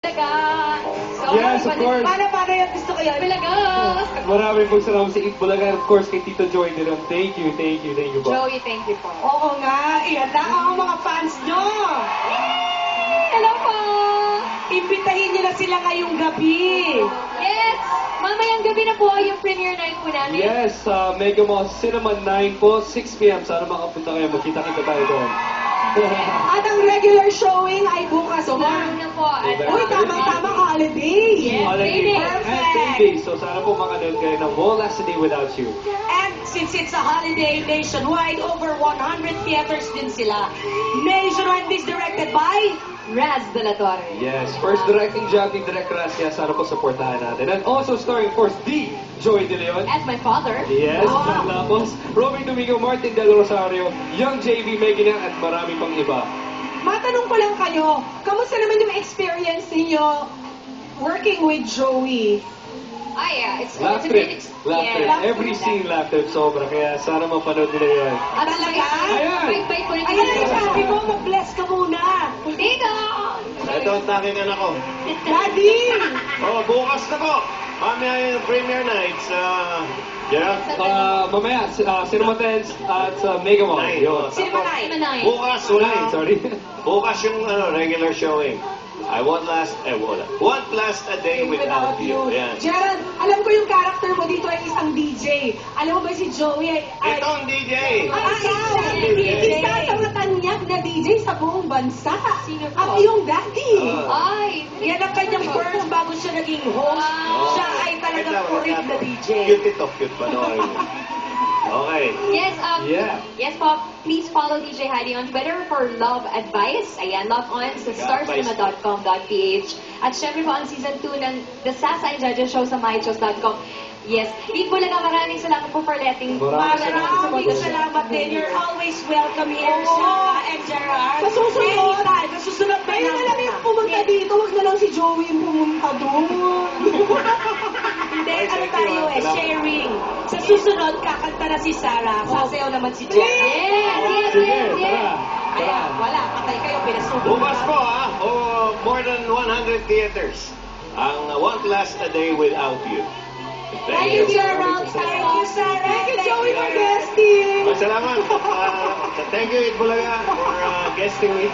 Itbulaga. So, Yes, of course. Paano yan? Gusto ko yan. Itbulaga. Maraming pong salamat sa Itbulaga. And of course, kay Tito Joy din. Thank you po. Joey, thank you po. Oo nga. Iyan na ang mga fans nyo. Hello po. Imbitahin nyo na sila ngayong gabi. Yes. Mamayang gabi na po yung premiere night po namin. Yes, Mega Mall Cinema 9 po, 6 p.m. Sana makapunta kayo. Magkita-kita tayo doon. At ang regular showing ay bukas na. Tomorrow na po. At, Uy, tama-tama holiday. Yes, Holiday. baby. And Perfect. baby. So sana po makanood kayo ng Won't Last a Day Without You. And since it's a holiday nationwide, over 100 theaters din sila. Nationwide is directed by Raz de la Torre. Yes, first directing job ni Direk Ras, kaya sana po supportahan natin. And also starring, of course, the Joy De Leon. As my father. Yes, Wow. tapos Robin Domingo, Martin Del Rosario, Young JV, Megan Yang, at marami pang iba. Matanong ko lang kayo, kamusta naman yung experience ninyo working with Joey? It's Laugh a trip. great Laugh trip. laugh Every trip. scene laugh trip sobra. Kaya sana mapanood nila yun. At Talaga? Ayan. bait-bait po rin Ayan ang sabi mo, mag-bless ka muna. Dito! Ito ang tanging anak ko. Daddy! Oh, bukas na po. Mamaya yung premiere nights. Gerald? Mamaya, Cinema 10 at Mega Mall. Nine. Yun. Cinema Night. Cinema 9. Bukas, wala. Sorry. Bukas yung regular showing. I won't last a day without you. Ayan. Gerald, alam ko yung character mo dito ay isang DJ. Alam mo ba si Joey ay... Ito ang DJ. Isa sa matanyag na DJ sa buong bansa. Sino po? Ang iyong daddy. Ay! Yan ang kanyang first bago siya naging host. Wow. Siya ay talagang kurig na DJ. Cute ito, cute pa noon. Okay. Yes, Yeah. yes po. Please follow DJ Heidi on Twitter for love advice. Ayan, love on sa starcinema.com.ph. At syempre po ang season 2 ng The Sasa and Judges Show sa mychoice.com. Yes. Itbulaga, maraming salamat po for letting Maraming salamat din. You're always welcome here, Sarah and Gerard. Sa susunod. Anytime. Sa susunod pa Kayo na lang yung pumunta dito, wag na lang si Joey yung pumunta doon. Hindi, Okay, ano thank tayo you, eh, salamat. sharing. Sa susunod, kakanta na si Sarah. Sasayaw naman si Gerard. Yes, Sige, yes, yes. Kaya, wala. Patay kayo, pinasubo. Bukas po more than 100 theaters. Ang Won't Last a Day Without You. Thank you, Gerald. Thank you, Sarah. Thank you, Joey, for guesting. Salamat. Thank you, Itbulaga, for guesting me.